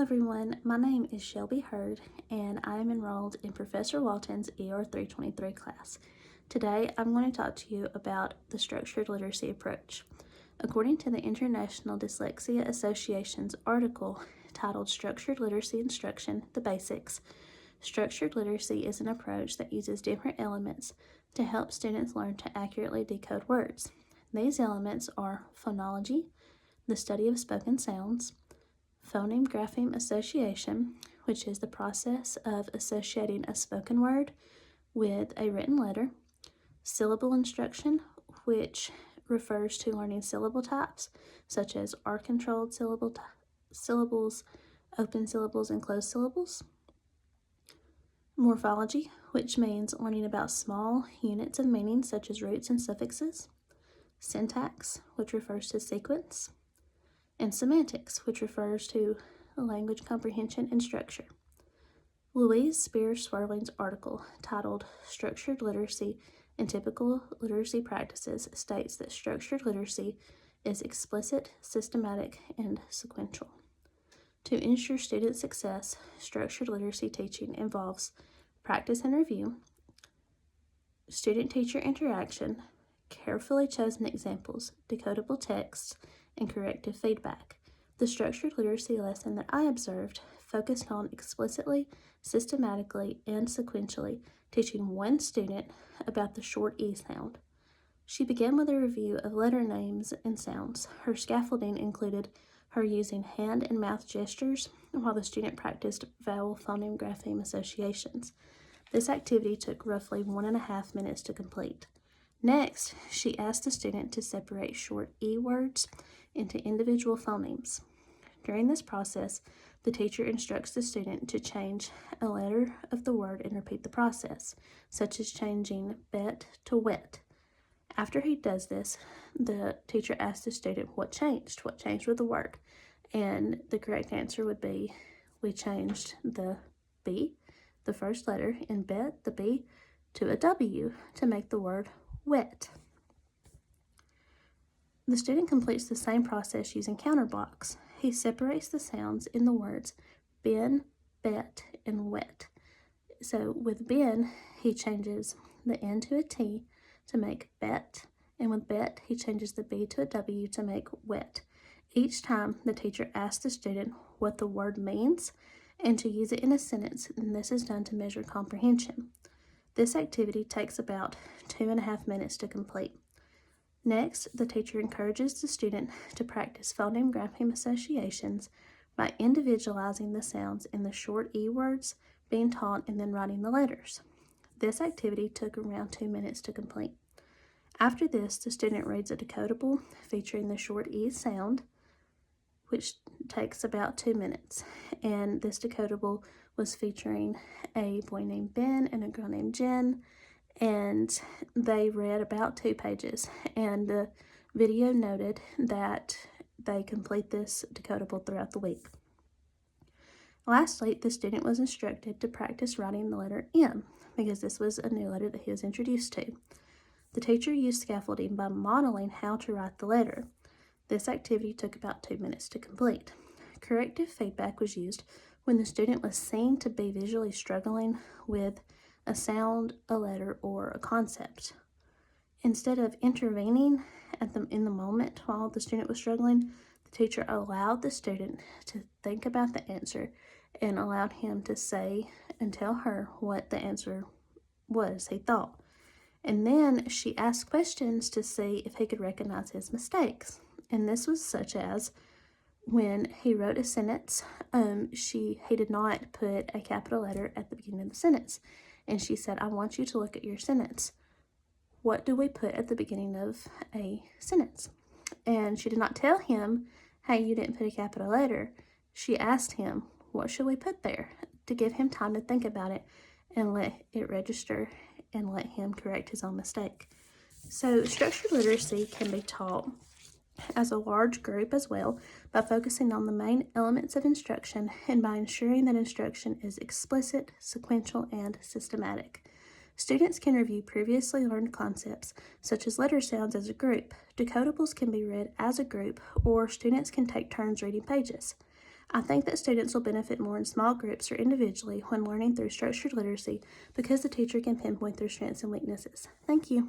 everyone, my name is Shelby Hurd and I am enrolled in Professor Walton's ER 323 class. Today I'm going to talk to you about the structured literacy approach. According to the International Dyslexia Association's article titled Structured Literacy Instruction, The Basics, structured literacy is an approach that uses different elements to help students learn to accurately decode words. These elements are phonology, the study of spoken sounds, phoneme-grapheme association, which is the process of associating a spoken word with a written letter, syllable instruction, which refers to learning syllable types, such as R-controlled syllables, open syllables, and closed syllables, morphology, which means learning about small units of meaning, such as roots and suffixes, syntax, which refers to sequence, and semantics, which refers to language comprehension and structure. Louise Spears-Swerling's article titled Structured Literacy and Typical Literacy Practices states that structured literacy is explicit, systematic, and sequential. To ensure student success, structured literacy teaching involves practice and review, student-teacher interaction, carefully chosen examples, decodable texts, and corrective feedback. The structured literacy lesson that I observed focused on explicitly, systematically, and sequentially teaching one student about the short E sound. She began with a review of letter names and sounds. Her scaffolding included her using hand and mouth gestures while the student practiced vowel phoneme grapheme associations. This activity took roughly 1.5 minutes to complete. Next, she asked the student to separate short E words into individual phonemes. During this process, the teacher instructs the student to change a letter of the word and repeat the process, such as changing bet to wet. After he does this, the teacher asks the student what changed with the word, and the correct answer would be, we changed the B, the first letter, in bet, the B, to a W to make the word wet. The student completes the same process using counter blocks. He separates the sounds in the words bin, bet, and wet. So with bin, he changes the N to a T to make bet, and with bet, he changes the B to a W to make wet. Each time, the teacher asks the student what the word means and to use it in a sentence, and this is done to measure comprehension. This activity takes about 2.5 minutes to complete. Next, the teacher encourages the student to practice phoneme-grapheme associations by individualizing the sounds in the short E words being taught and then writing the letters. This activity took around 2 minutes to complete. After this, the student reads a decodable featuring the short E sound, which takes about 2 minutes. And this decodable was featuring a boy named Ben and a girl named Jen, and they read about 2 pages, and the video noted that they complete this decodable throughout the week. Lastly, the student was instructed to practice writing the letter M, because this was a new letter that he was introduced to. The teacher used scaffolding by modeling how to write the letter. This activity took about 2 minutes to complete. Corrective feedback was used when the student was seen to be visually struggling with a sound, a letter, or a concept. Instead of intervening in the moment while the student was struggling, the teacher allowed the student to think about the answer and allowed him to say and tell her what the answer was he thought. And then she asked questions to see if he could recognize his mistakes. And this was such as when he wrote a sentence, he did not put a capital letter at the beginning of the sentence. And she said, I want you to look at your sentence. What do we put at the beginning of a sentence? And she did not tell him, hey, you didn't put a capital letter. She asked him, what should we put there? To give him time to think about it and let it register and let him correct his own mistake. So structured literacy can be taught as a large group as well by focusing on the main elements of instruction and by ensuring that instruction is explicit, sequential, and systematic. Students can review previously learned concepts such as letter sounds as a group. Decodables can be read as a group, or students can take turns reading pages. I think that students will benefit more in small groups or individually when learning through structured literacy because the teacher can pinpoint their strengths and weaknesses. Thank you.